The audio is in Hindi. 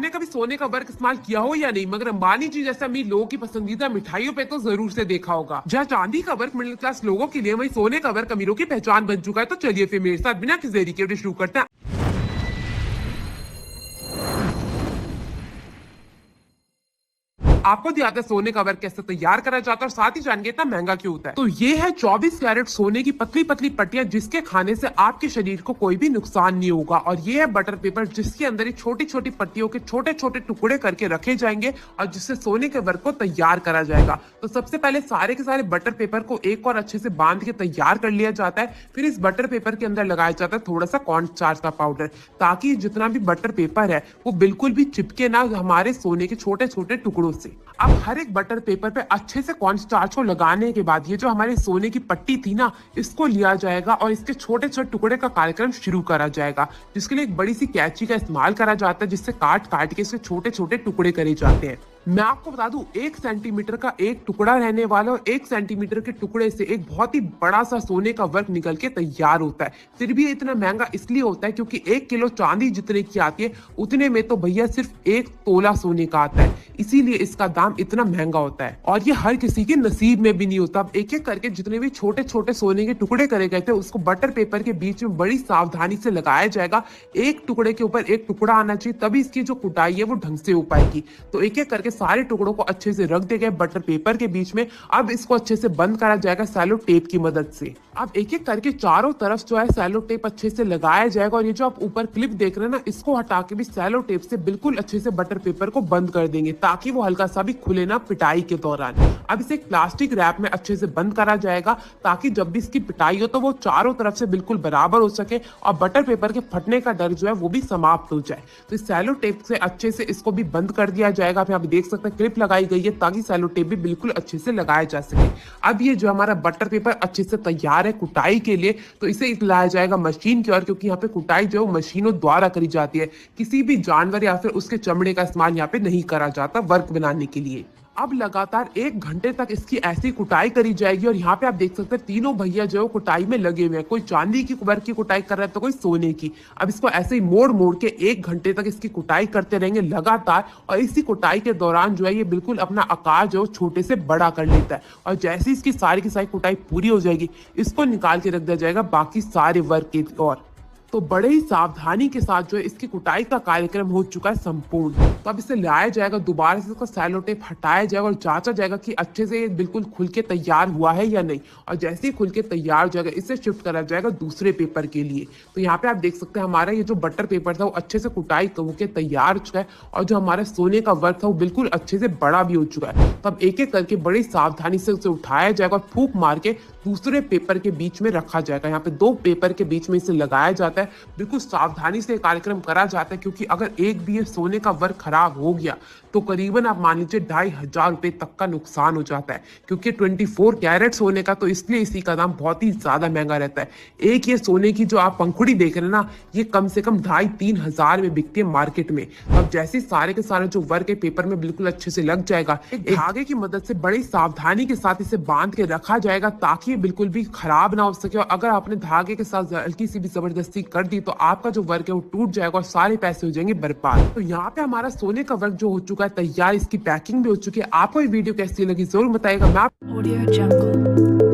आपने कभी सोने का वर्क इस्तेमाल किया हो या नहीं, मगर अंबानी जी जैसे अमीर लोगों की पसंदीदा मिठाइयों पे तो जरूर से देखा होगा। जहाँ चांदी का वर्क मिडिल क्लास लोगों के लिए, वही सोने का वर्क अमीरों की पहचान बन चुका है। तो चलिए फिर मेरे साथ बिना किसी देरी के शुरू करते हैं। आपको दिया था सोने का वर्क कैसे तैयार करा जाता है और साथ ही जान इतना महंगा क्यों होता है। तो ये है 24 कैरेट सोने की पतली पतली पट्टियां, जिसके खाने से आपके शरीर को कोई भी नुकसान नहीं होगा। और ये है बटर पेपर, जिसके अंदर ही छोटी छोटी पट्टियों के छोटे छोटे टुकड़े करके रखे जाएंगे और जिससे सोने के वर्क को तैयार करा जाएगा। तो सबसे पहले सारे के सारे बटर पेपर को एक और अच्छे से बांध के तैयार कर लिया जाता है। फिर इस बटर पेपर के अंदर लगाया जाता है थोड़ा सा कॉर्न स्टार्च का पाउडर, ताकि जितना भी बटर पेपर है वो बिल्कुल भी चिपके ना हमारे सोने के छोटे छोटे टुकड़ों से। अब हर एक बटर पेपर पे अच्छे से कॉर्न स्टार्च को लगाने के बाद ये जो हमारे सोने की पट्टी थी ना, इसको लिया जाएगा और इसके छोटे छोटे टुकड़े का कार्यक्रम शुरू करा जाएगा, जिसके लिए एक बड़ी सी कैंची का इस्तेमाल करा जाता है, जिससे काट काट के इसके छोटे छोटे टुकड़े करे जाते हैं। मैं आपको बता दूं, 1 सेंटीमीटर का एक टुकड़ा रहने वाला और 1 सेंटीमीटर के टुकड़े से एक बहुत ही बड़ा सा सोने का वर्क निकल के तैयार होता है। फिर भी इतना महंगा इसलिए होता है क्योंकि 1 किलो चांदी जितने की आती है उतने में तो भैया सिर्फ 1 तोला सोने का आता है, इसीलिए इसका दाम इतना महंगा होता है। और ये हर किसी के नसीब में भी नहीं होता। अब एक एक करके जितने भी छोटे छोटे सोने के टुकड़े करे गए थे उसको बटर पेपर के बीच में बड़ी सावधानी से लगाया जाएगा। एक टुकड़े के ऊपर एक टुकड़ा आना चाहिए, तभी इसकी जो कुटाई है वो ढंग से हो पाएगी। तो एक एक करके सारे टुकड़ों को अच्छे से रख दिए गए बटर पेपर के बीच में। अब इसको अच्छे से बंद करा जाएगा सैलो टेप की मदद से। अब एक एक करके चारों तरफ जो है सैलो टेप अच्छे से लगाया जाएगा। और ये जो आप ऊपर क्लिप देख रहे हैं ना, इसको हटा के भी सैलो टेप से बिल्कुल अच्छे से बटर पेपर को बंद कर देंगे, ताकि वो हल्का सा भी खुले ना पिटाई के दौरान। अब इसे एक प्लास्टिक रैप में अच्छे से बंद करा जाएगा, ताकि जब भी इसकी पिटाई हो तो वो चारों तरफ से बिल्कुल बराबर हो सके और बटर पेपर के फटने का डर जो है वो भी समाप्त हो जाए। तो इस सैलो टेप से अच्छे से इसको भी बंद कर दिया जाएगा। आप यहाँ पे देख सकते हैं क्लिप लगाई गई है, ताकि सैलो टेप भी बिल्कुल अच्छे से लगाया जा सके। अब ये जो हमारा बटर पेपर अच्छे से तैयार है कुटाई के लिए, तो इसे लाया जाएगा मशीन की ओर, क्योंकि यहाँ पे कुटाई जो है मशीनों द्वारा करी जाती है। किसी भी जानवर या फिर उसके चमड़े का इस्तेमाल यहाँ पे नहीं करा जाता वर्क बनाने के लिए। अब लगातार 1 घंटे तक इसकी ऐसी कुटाई करी जाएगी। और यहाँ पे आप देख सकते हैं तीनों भैया जो कुटाई में लगे हुए हैं, कोई चांदी की वर्क की कुटाई कर रहा है तो कोई सोने की। अब इसको ऐसे ही मोड़ मोड़ के 1 घंटे तक इसकी कुटाई करते रहेंगे लगातार। और इसी कुटाई के दौरान जो है ये बिल्कुल अपना आकार जो छोटे से बड़ा कर लेता है। और जैसे इसकी सारी की सारी कुटाई पूरी हो जाएगी, इसको निकाल के रख दिया जाएगा बाकी सारे वर्क की ओर। तो बड़े ही सावधानी के साथ जो है इसकी कुटाई का कार्यक्रम हो चुका है संपूर्ण। तो अब इसे लाया जाएगा, दोबारा से इसका सैलो टेप हटाया जाएगा और जांचा जाएगा कि अच्छे से बिल्कुल खुल के तैयार हुआ है या नहीं। और जैसे ही खुल के तैयार हो जाएगा, इसे शिफ्ट करा जाएगा दूसरे पेपर के लिए। तो यहाँ पे आप देख सकते हैं हमारा ये जो बटर पेपर था वो अच्छे से कुटाई होकर तैयार हो चुका है। और जो हमारा सोने का वर्क था वो बिल्कुल अच्छे से बड़ा भी हो चुका है। तो अब एक एक करके बड़ी सावधानी से उसे उठाया जाएगा और फूंक मार के दूसरे पेपर के बीच में रखा जाएगा। यहाँ पे 2 पेपर के बीच में इसे लगाया जाता है। बिल्कुल सावधानी से कार्यक्रम करा जाता है, क्योंकि अगर एक भी ये सोने का वर्क खराब हो गया तो करीबन आप मान लीजिए 2500 रुपए तक का नुकसान हो जाता है। क्योंकि 24 कैरेट सोने का, तो इसलिए इसी का दाम बहुत ही ज्यादा महंगा रहता है। एक ये सोने की जो आप पंखुड़ी देख रहे हैं ना, ये कम से कम 2500-3 हजार में बिकती है मार्केट में। अब जैसे सारे के सारे जो वर्क है पेपर में बिल्कुल अच्छे से लग जाएगा, एक धागे की मदद से बड़ी सावधानी के साथ इसे बांध के रखा जाएगा, ताकि ये बिल्कुल भी खराब ना हो सके। और अगर आपने धागे के साथ हल्की सी भी जबरदस्ती कर दी तो आपका जो वर्क है वो टूट जाएगा और सारे पैसे हो जाएंगे बर्बाद। तो यहाँ पे हमारा सोने का वर्क जो हो चुका है तैयार, इसकी पैकिंग भी हो चुकी है। आपको ये वीडियो कैसी लगी जरूर बताइएगा। मैं